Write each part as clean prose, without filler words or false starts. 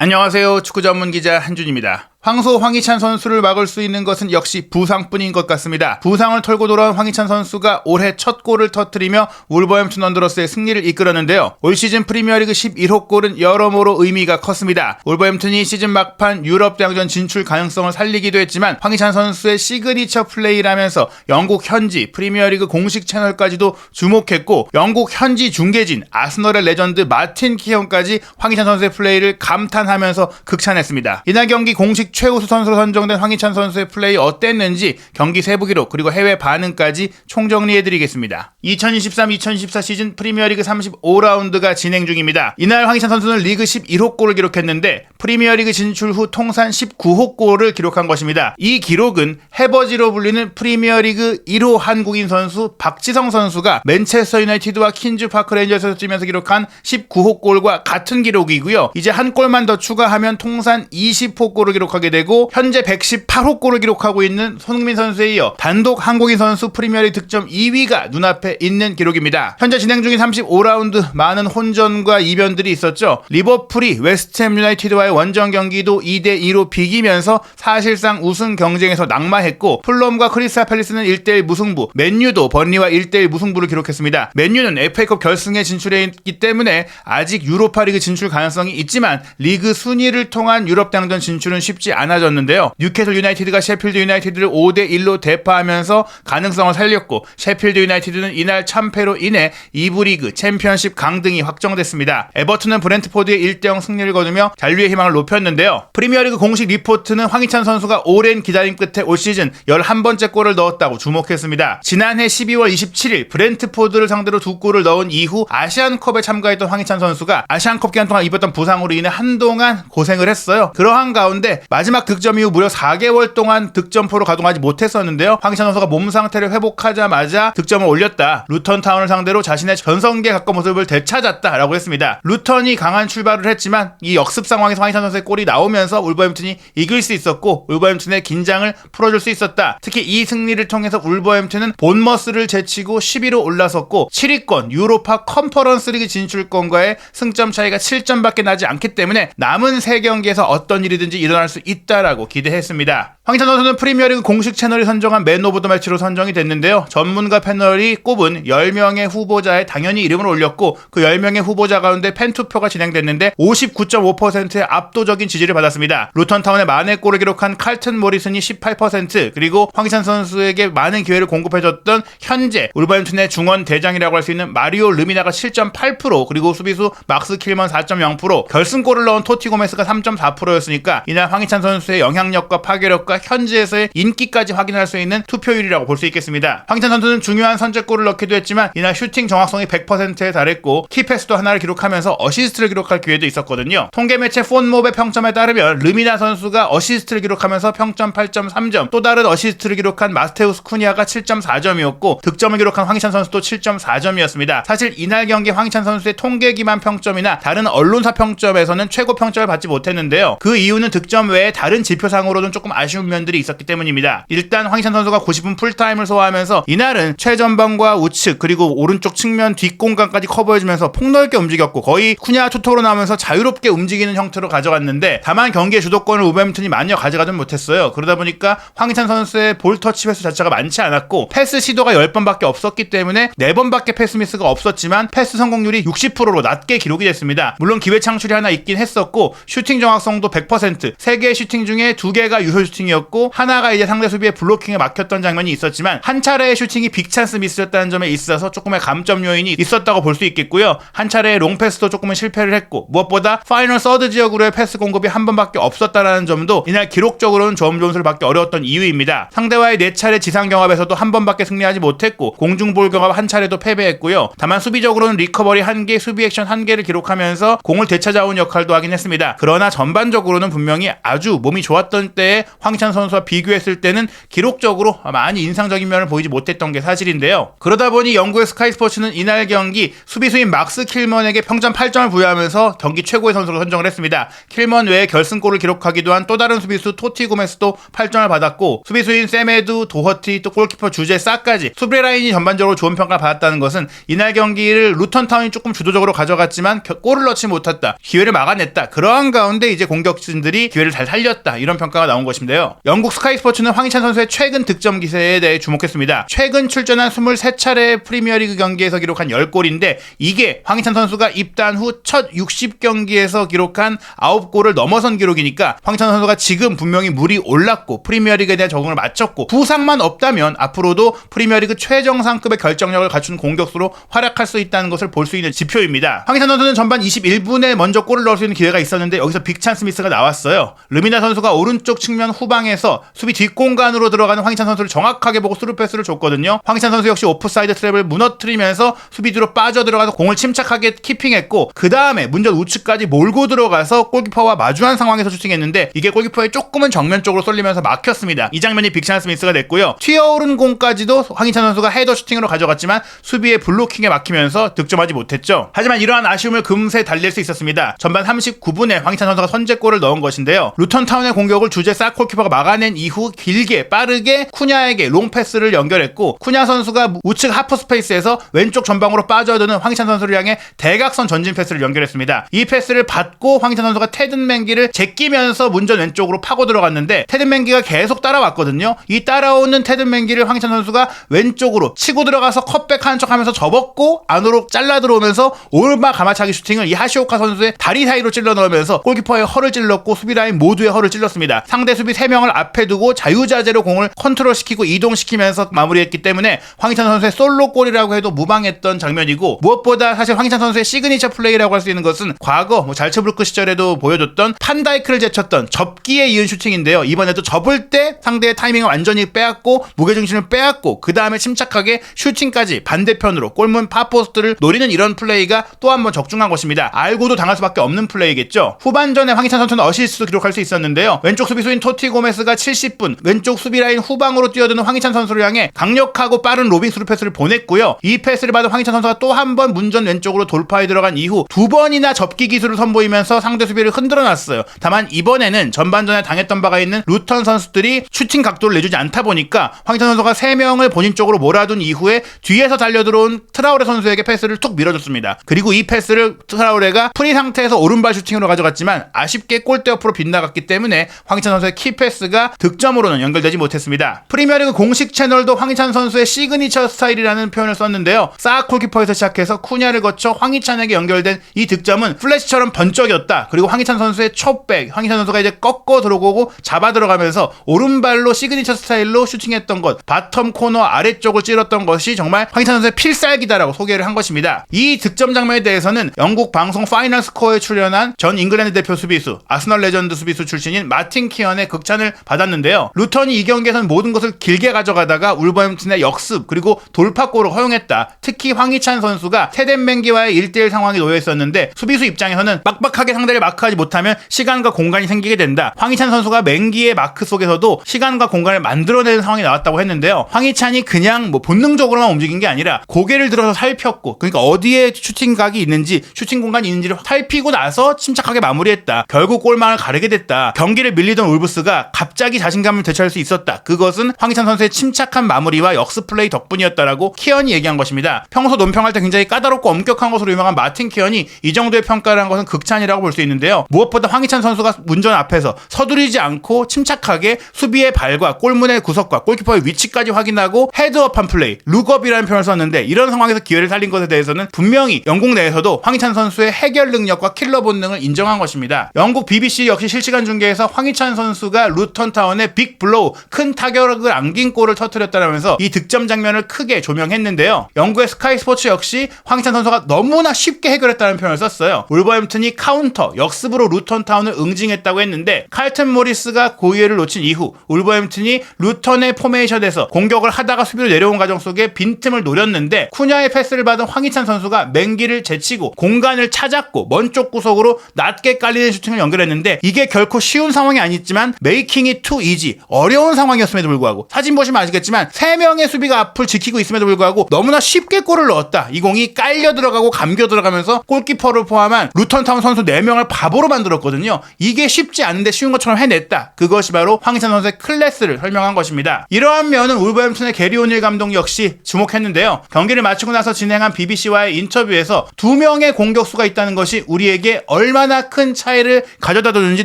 안녕하세요. 축구 전문 기자 한준입니다. 황소 황희찬 선수를 막을 수 있는 것은 역시 부상뿐인 것 같습니다. 부상을 털고 돌아온 황희찬 선수가 올해 첫 골을 터뜨리며 울버햄튼 원더러스의 승리를 이끌었는데요. 올 시즌 프리미어리그 11호 골은 여러모로 의미가 컸습니다. 울버햄튼이 시즌 막판 유럽 대항전 진출 가능성을 살리기도 했지만 황희찬 선수의 시그니처 플레이라면서 영국 현지 프리미어리그 공식 채널까지도 주목했고 영국 현지 중계진 아스널의 레전드 마틴 키언까지 황희찬 선수의 플레이를 감탄하면서 극찬했습니다. 이날 경기 공식 최우수 선수로 선정된 황희찬 선수의 플레이 어땠는지 경기 세부 기록 그리고 해외 반응까지 총정리해드리겠습니다. 2023-2024 시즌 프리미어리그 35라운드가 진행 중입니다. 이날 황희찬 선수는 리그 11호 골을 기록했는데 프리미어리그 진출 후 통산 19호 골을 기록한 것입니다. 이 기록은 해버지로 불리는 프리미어리그 1호 한국인 선수 박지성 선수가 맨체스터 유나이티드와 퀸즈 파크 레인저스에서 뛰면서 기록한 19호 골과 같은 기록이고요. 이제 한 골만 더 추가하면 통산 20호 골을 기록하게 되고 현재 118호 골을 기록하고 있는 손흥민 선수에 이어 단독 한국인 선수 프리미어리그 득점 2위가 눈앞에 있는 기록입니다. 현재 진행 중인 35라운드 많은 혼전과 이변들이 있었죠. 리버풀이 웨스트햄 유나이티드와의 원정 경기도 2대2로 비기면서 사실상 우승 경쟁에서 낙마했고 풀럼과 크리스탈 팰리스는 1대1 무승부, 맨유도 번리와 1대1 무승부를 기록했습니다. 맨유는 FA컵 결승에 진출해 있기 때문에 아직 유로파리그 진출 가능성이 있지만 리그 순위를 통한 유럽 대항전 진출은 쉽지 않아졌는데요. 뉴캐슬 유나이티드가 셰필드 유나이티드를 5대1로 대파하면서 가능성을 살렸고 셰필드 유나이티드는 이날 참패로 인해 2부 리그 챔피언십 강등이 확정됐습니다. 에버튼은 브렌트포드의 1대0 승리를 거두며 잔류의 희망을 높였는데요. 프리미어리그 공식 리포트는 황희찬 선수가 오랜 기다림 끝에 올 시즌 11번째 골을 넣었다고 주목했습니다. 지난해 12월 27일 브렌트포드를 상대로 2골을 넣은 이후 아시안컵에 참가했던 황희찬 선수가 아시안컵 기간 동안 입었던 부상으로 인해 한동안 고생을 했어요. 그러한 가운데 마지막 득점 이후 무려 4개월 동안 득점포로 가동하지 못했었는데요. 황희찬 선수가 몸 상태를 회복하자마자 득점을 올렸다. 루턴타운을 상대로 자신의 전성기에 가까운 모습을 되찾았다라고 했습니다. 루턴이 강한 출발을 했지만 이 역습 상황에서 황희찬 선수의 골이 나오면서 울버햄튼이 이길 수 있었고 울버햄튼의 긴장을 풀어줄 수 있었다. 특히 이 승리를 통해서 울버햄튼은 본머스를 제치고 10위로 올라섰고 7위권 유로파 컨퍼런스 리그 진출권과의 승점 차이가 7점밖에 나지 않기 때문에 남은 3경기에서 어떤 일이든지 일어날 수 있다라고 기대했습니다. 황희찬 선수는 프리미어리그 공식 채널이 선정한 맨 오브 더 매치로 선정이 됐는데요. 전문가 패널이 꼽은 10명의 후보자에 당연히 이름을 올렸고 그 10명의 후보자 가운데 팬투표가 진행됐는데 59.5%의 압도적인 지지를 받았습니다. 루턴타운의 만회 골을 기록한 칼튼 모리슨이 18% 그리고 황희찬 선수에게 많은 기회를 공급해줬던 현재 울버햄튼의 중원 대장이라고 할 수 있는 마리오 르미나가 7.8% 그리고 수비수 막스 킬먼 4.0% 결승골을 넣은 토티 고메스가 3.4%였으니까 이날 황희찬 선수의 영향력과 파괴력과 현지에서의 인기까지 확인할 수 있는 투표율이라고 볼 수 있겠습니다. 황희찬 선수는 중요한 선제골을 넣기도 했지만 이날 슈팅 정확성이 100%에 달했고 키패스도 하나를 기록하면서 어시스트를 기록할 기회도 있었거든요. 통계 매체 폰몹의 평점에 따르면 르미나 선수가 어시스트를 기록하면서 평점 8.3점, 또 다른 어시스트를 기록한 마테우스 쿠니아가 7.4점이었고 득점을 기록한 황희찬 선수도 7.4점이었습니다. 사실 이날 경기 황희찬 선수의 통계 기반 평점이나 다른 언론사 평점에서는 최고 평점을 받지 못했는데요. 그 이유는 득점 외에 다른 지표상으로는 조금 아쉬운 면들이 있었기 때문입니다. 일단 황희찬 선수가 90분 풀타임을 소화하면서 이날은 최전방과 우측 그리고 오른쪽 측면 뒷공간까지 커버해주면서 폭넓게 움직였고 거의 쿠냐 투톱으로 나오면서 자유롭게 움직이는 형태로 가져갔는데 다만 경기의 주도권을 울버햄튼이 마녀 가져가진 못했어요. 그러다 보니까 황희찬 선수의 볼 터치 횟수 자체가 많지 않았고 패스 시도가 10번밖에 없었기 때문에 4번밖에 패스 미스가 없었지만 패스 성공률이 60%로 낮게 기록이 됐습니다. 물론 기회 창출이 하나 있긴 했었고 슈팅 정확성도 100%, 3개의 슈팅 중에 2개가 유효 슈팅이었고 하나가 이제 상대 수비의 블로킹에 막혔던 장면이 있었지만 한 차례의 슈팅이 빅찬스 미스였다는 점에 있어서 조금의 감점 요인이 있었다고 볼 수 있겠고요. 한 차례의 롱패스도 조금은 실패를 했고 무엇보다 파이널 서드 지역으로의 패스 공급이 한 번밖에 없었다는 점도 이날 기록적으로는 점 존스를 받기 어려웠던 이유입니다. 상대와의 4차례 지상 경합에서도 한 번밖에 승리하지 못했고 공중볼 경합 한 차례도 패배했고요. 다만 수비적으로는 리커버리 1개, 수비 액션 1개를 기록하면서 공을 되찾아온 역할도 하긴 했습니다. 그러나 전반적으로는 분명히 아주 몸이 좋았던 때의 황희찬 황희찬 선수와 비교했을 때는 기록적으로 많이 인상적인 면을 보이지 못했던 게 사실인데요. 그러다 보니 영국의 스카이 스포츠는 이날 경기 수비수인 막스 킬먼에게 평점 8점을 부여하면서 경기 최고의 선수로 선정을 했습니다. 킬먼 외에 결승골을 기록하기도 한 또 다른 수비수 토티 고메스도 8점을 받았고, 수비수인 세메두, 도허티, 또 골키퍼 주제 싸까지 수비 라인이 전반적으로 좋은 평가를 받았다는 것은 이날 경기를 루턴타운이 조금 주도적으로 가져갔지만 골을 넣지 못했다, 기회를 막아냈다, 그러한 가운데 이제 공격진들이 기회를 잘 살렸다, 이런 평가가 나온 것인데요. 영국 스카이 스포츠는 황희찬 선수의 최근 득점 기세에 대해 주목했습니다. 최근 출전한 23차례 프리미어리그 경기에서 기록한 10골인데 이게 황희찬 선수가 입단 후 첫 60경기에서 기록한 9골을 넘어선 기록이니까 황희찬 선수가 지금 분명히 물이 올랐고 프리미어리그에 대한 적응을 마쳤고 부상만 없다면 앞으로도 프리미어리그 최정상급의 결정력을 갖춘 공격수로 활약할 수 있다는 것을 볼 수 있는 지표입니다. 황희찬 선수는 전반 21분에 먼저 골을 넣을 수 있는 기회가 있었는데 여기서 빅찬 스미스가 나왔어요. 르미나 선수가 오른쪽 측면 후방에서 수비 뒷공간으로 들어가는 황희찬 선수를 정확하게 보고 스루 패스를 줬거든요. 황희찬 선수 역시 오프사이드 트랩을 무너뜨리면서 수비 뒤로 빠져들어가서 공을 침착하게 키핑했고, 그 다음에 문전 우측까지 몰고 들어가서 골키퍼와 마주한 상황에서 슈팅했는데 이게 골키퍼의 조금은 정면 쪽으로 쏠리면서 막혔습니다. 이 장면이 빅찬 스미스가 됐고요. 튀어오른 공까지도 황희찬 선수가 헤더 슈팅으로 가져갔지만 수비의 블로킹에 막히면서 득점하지 못했죠. 하지만 이러한 아쉬움을 금세 달랠 수 있었습니다. 전반 39분에 황희찬 선수가 선제골을 넣은 것인데요. 루턴타운의 공격을 주제 싹 골키퍼가 막아낸 이후 길게 빠르게 쿠냐에게 롱패스를 연결했고, 쿠냐 선수가 우측 하프 스페이스에서 왼쪽 전방으로 빠져드는 황희찬 선수를 향해 대각선 전진 패스를 연결했습니다. 이 패스를 받고 황희찬 선수가 테든 맨기를 제끼면서 문전 왼쪽으로 파고 들어갔는데 테든 맨기가 계속 따라왔거든요. 이 따라오는 테든 맨기를 황희찬 선수가 왼쪽으로 치고 들어가서 컷백 하는 척하면서 접었고 안으로 잘라 들어오면서 오르막 가마차기 슈팅을 이 하시오카 선수의 다리 사이로 찔러 넣으면서 골키퍼의 허를 찔렀고 수비라인 모두의 허를 찔렀습니다. 상대 수비 3명을 앞에 두고 자유자재로 공을 컨트롤시키고 이동시키면서 마무리했기 때문에 황희찬 선수의 솔로골이라고 해도 무방했던 장면이고, 무엇보다 사실 황희찬 선수의 시그니처 플레이라고 할 수 있는 것은 과거 잘츠부르크 시절에도 보여줬던 판다이크를 제쳤던 접기에 이은 슈팅인데요. 이번에도 접을 때 상대의 타이밍을 완전히 빼앗고 무게중심을 빼앗고 그 다음에 침착하게 슈팅까지 반대편으로 골문 파포스트를 노리는 이런 플레이가 또 한 번 적중한 것입니다. 알고도 당할 수밖에 없는 플레이겠죠. 후반전에 황희찬 선수는 어시스트도 기록할 수 있었는데요. 왼쪽 수비수인 토티 고메스가 70분 왼쪽 수비라인 후방으로 뛰어드는 황희찬 선수를 향해 강력하고 빠른 로빙 스루 패스를 보냈고요. 이 패스를 받은 황희찬 선수가 또 한 번 문전 왼쪽으로 돌파해 들어간 이후 2번이나 접기 기술을 선보이면서 상대 수비를 흔들어 놨어요. 다만 이번에는 전반전에 당했던 바가 있는 루턴 선수들이 슈팅 각도를 내주지 않다 보니까 황희찬 선수가 3명을 본인 쪽으로 몰아둔 이후에 뒤에서 달려들어온 트라우레 선수에게 패스를 툭 밀어줬습니다. 그리고 이 패스를 트라우레가 프리 상태에서 오른발 슈팅으로 가져갔지만 아쉽게 골대 옆으로 빗나갔기 때문에 황희찬 선수의 키패스가 득점으로는 연결되지 못했습니다. 프리미어리그 공식 채널도 황희찬 선수의 시그니처 스타일이라는 표현을 썼는데요. 싹 골키퍼에서 시작해서 쿠냐를 거쳐 황희찬에게 연결된 이 득점은 플래시처럼 번쩍이었다. 그리고 황희찬 선수의 촉백, 황희찬 선수가 이제 꺾어 들어오고 잡아 들어가면서 오른발로 시그니처 스타일로 슈팅했던 것, 바텀 코너 아래쪽을 찔렀던 것이 정말 황희찬 선수의 필살기다라고 소개를 한 것입니다. 이 득점 장면에 대해서는 영국 방송 파이널 스코어에 출연한 전 잉글랜드 대표 수비수, 아스널 레전드 수비수 출신인 마틴 키언의 극찬을 받았는데요. 루턴이 이 경기에서는 모든 것을 길게 가져가다가 울버햄튼의 역습 그리고 돌파골을 허용했다. 특히 황희찬 선수가 테덴 맨기와의 1대1 상황이 놓여 있었는데 수비수 입장에서는 빡빡하게 상대를 마크하지 못하면 시간과 공간이 생기게 된다. 황희찬 선수가 맨기의 마크 속에서도 시간과 공간을 만들어내는 상황이 나왔다고 했는데요. 황희찬이 그냥 본능적으로만 움직인 게 아니라 고개를 들어서 살폈고, 그러니까 어디에 슈팅각이 있는지 슈팅 공간이 있는지를 살피고 나서 침착하게 마무리했다. 결국 골망을 가르게 됐다. 경기를 밀리던 울브스가 갑자기 자신감을 되찾을 수 있었다. 그것은 황희찬 선수의 침착한 마무리와 역습 플레이 덕분이었다라고 키언이 얘기한 것입니다. 평소 논평할 때 굉장히 까다롭고 엄격한 것으로 유명한 마틴 키언이 이 정도의 평가를 한 것은 극찬이라고 볼 수 있는데요. 무엇보다 황희찬 선수가 문전 앞에서 서두르지 않고 침착하게 수비의 발과 골문의 구석과 골키퍼의 위치까지 확인하고 헤드업한 플레이, 룩업이라는 표현을 썼는데 이런 상황에서 기회를 살린 것에 대해서는 분명히 영국 내에서도 황희찬 선수의 해결 능력과 킬러 본능을 인정한 것입니다. 영국 BBC 역시 실시간 중계에서 황희찬 선수가 루턴타운의 빅 블로우, 큰 타격을 안긴 골을 터뜨렸다면서 이 득점 장면을 크게 조명했는데요. 영국의 스카이 스포츠 역시 황희찬 선수가 너무나 쉽게 해결했다는 표현을 썼어요. 울버햄튼이 카운터, 역습으로 루턴타운을 응징했다고 했는데 칼튼 모리스가 고의를 놓친 이후 울버햄튼이 루턴의 포메이션에서 공격을 하다가 수비로 내려온 과정 속에 빈틈을 노렸는데 쿠냐의 패스를 받은 황희찬 선수가 맨기를 제치고 공간을 찾았고 먼 쪽 구석으로 낮게 깔리는 슈팅을 연결했는데 이게 결코 쉬운 상황이 아니지만 메이킹 making it too easy. 어려운 상황이었음에도 불구하고 사진 보시면 아시겠지만 3명의 수비가 앞을 지키고 있음에도 불구하고 너무나 쉽게 골을 넣었다. 이 공이 깔려 들어가고 감겨 들어가면서 골키퍼를 포함한 루턴타운 선수 4명을 바보로 만들었거든요. 이게 쉽지 않은데 쉬운 것처럼 해냈다. 그것이 바로 황희찬 선수의 클래스를 설명한 것입니다. 이러한 면은 울버햄튼의 게리 오닐 감독 역시 주목했는데요. 경기를 마치고 나서 진행한 BBC와의 인터뷰에서 2명의 공격수가 있다는 것이 우리에게 얼마나 큰 차이를 가져다 줬는지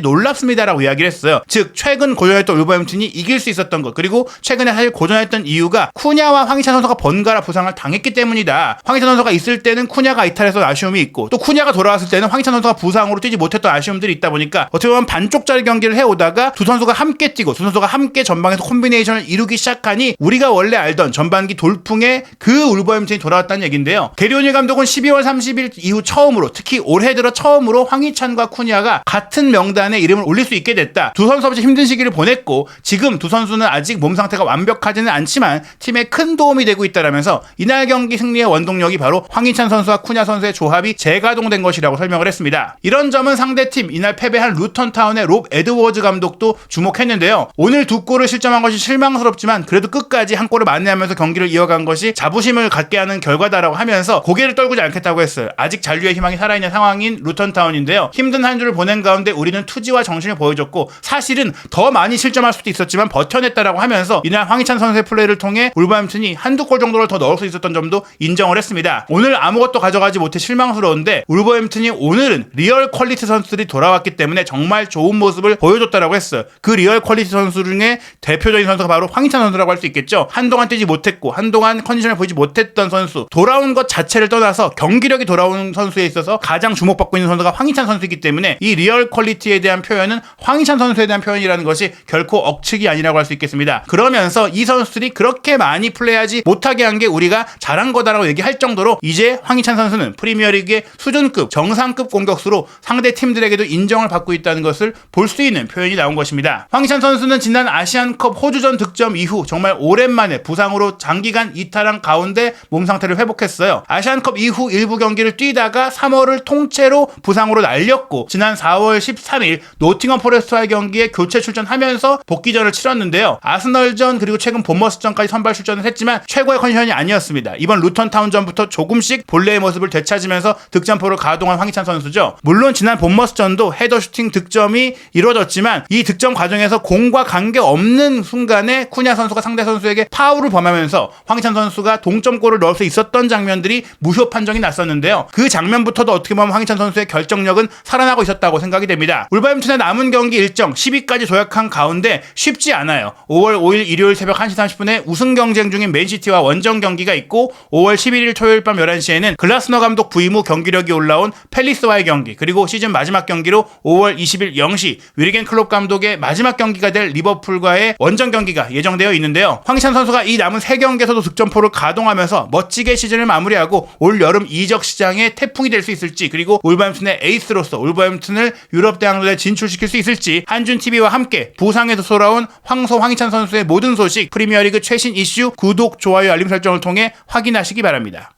놀랍습니다라고 이야기를 했어요. 즉 최근 고전했던 울버햄튼이 이길 수 있었던 것, 그리고 최근에 사실 고전했던 이유가 쿠냐와 황희찬 선수가 번갈아 부상을 당했기 때문이다. 황희찬 선수가 있을 때는 쿠냐가 이탈해서 아쉬움이 있고 또 쿠냐가 돌아왔을 때는 황희찬 선수가 부상으로 뛰지 못했던 아쉬움들이 있다 보니까 어떻게 보면 반쪽짜리 경기를 해오다가 두 선수가 함께 뛰고 두 선수가 함께 전방에서 콤비네이션을 이루기 시작하니 우리가 원래 알던 전반기 돌풍의 그 울버햄튼이 돌아왔다는 얘기인데요. 게리 오닐 감독은 12월 30일 이후 처음으로, 특히 올해 들어 처음으로 황희찬과 쿠냐가 같은 명단에 이름을 올릴 수 있게 됐다. 두 선수 없이 힘든 시기를 보냈고 지금 두 선수는 아직 몸 상태가 완벽하지는 않지만 팀에 큰 도움이 되고 있다라면서 이날 경기 승리의 원동력이 바로 황희찬 선수와 쿠냐 선수의 조합이 재가동된 것이라고 설명을 했습니다. 이런 점은 상대팀 이날 패배한 루턴타운의 롭 에드워즈 감독도 주목했는데요. 오늘 2골을 실점한 것이 실망스럽지만 그래도 끝까지 한 골을 만회하면서 경기를 이어간 것이 자부심을 갖게 하는 결과다라고 하면서 고개를 떨구지 않겠다고 했어요. 아직 잔류의 희망이 살아있는 상황인 루턴타운인데요. 힘든 한 주를 보낸 가운데 우리는 투지와 정신을 보여줬고 사실은 더 많이 실점할 수도 있었지만 버텨냈다라고 하면서 이날 황희찬 선수의 플레이를 통해 울버햄튼이 한두 골 정도를 더 넣을 수 있었던 점도 인정을 했습니다. 오늘 아무것도 가져가지 못해 실망스러운데 울버햄튼이 오늘은 리얼 퀄리티 선수들이 돌아왔기 때문에 정말 좋은 모습을 보여줬다라고 했어요. 그 리얼 퀄리티 선수 중에 대표적인 선수가 바로 황희찬 선수라고 할 수 있겠죠. 한동안 뛰지 못했고 한동안 컨디션을 보이지 못했던 선수, 돌아온 것 자체를 떠나서 경기력이 돌아오는 선수에 있어서 가장 주목받고 있는 선수가 황희찬 선수이기 때문에 이 리얼 퀄리티에 대한 표현은 황희찬 선수에 대한 표현이라는 것이 결코 억측이 아니라고 할 수 있겠습니다. 그러면서 이 선수들이 그렇게 많이 플레이하지 못하게 한 게 우리가 잘한 거다라고 얘기할 정도로 이제 황희찬 선수는 프리미어리그의 수준급, 정상급 공격수로 상대 팀들에게도 인정을 받고 있다는 것을 볼 수 있는 표현이 나온 것입니다. 황희찬 선수는 지난 아시안컵 호주전 득점 이후 정말 오랜만에 부상으로 장기간 이탈한 가운데 몸 상태를 회복했어요. 아시안컵 이후 일부 경기를 뛰다가 3월을 통째로 부상으로 날렸고 지난 4월 13일 노팅엄 포레스트와의 경기에 교체 출전하면서 복귀전을 치렀는데요. 아스널전 그리고 최근 본머스전까지 선발 출전을 했지만 최고의 컨디션이 아니었습니다. 이번 루턴타운전부터 조금씩 본래의 모습을 되찾으면서 득점포를 가동한 황희찬 선수죠. 물론 지난 본머스전도 헤더 슈팅 득점이 이루어졌지만 이 득점 과정에서 공과 관계없는 순간에 쿠냐 선수가 상대 선수에게 파울을 범하면서 황희찬 선수가 동점골을 넣을 수 있었던 장면들이 무효 판정이 났었는데요. 그 장면부터도 어떻게 보면 황희찬 선수의 결정력은 살아나고 있었다고 생각이 됩니다. 울버햄튼의 남은 경기 일정 10위까지 도약한 가운데 쉽지 않아요. 5월 5일 일요일 새벽 1시 30분에 우승 경쟁 중인 맨시티와 원정 경기가 있고 5월 11일 토요일 밤 11시에는 글라스너 감독 부임 후 경기력이 올라온 팰리스와의 경기, 그리고 시즌 마지막 경기로 5월 20일 0시 위리겐 클롭 감독의 마지막 경기가 될 리버풀과의 원정 경기가 예정되어 있는데요. 황희찬 선수가 이 남은 3경기에서도 득점포를 가동하면서 멋지게 시즌을 마무리하고 올 여름 이적 시장의 태풍이 될 수 있을지, 그리고 울버햄튼의 에이스로서 울버햄튼을 유럽 대항전에 진출시킬 수 있을지 한준TV와 함께 부상에서 돌아온 황희찬 선수의 모든 소식, 프리미어리그 최신 이슈 구독, 좋아요, 알림 설정을 통해 확인하시기 바랍니다.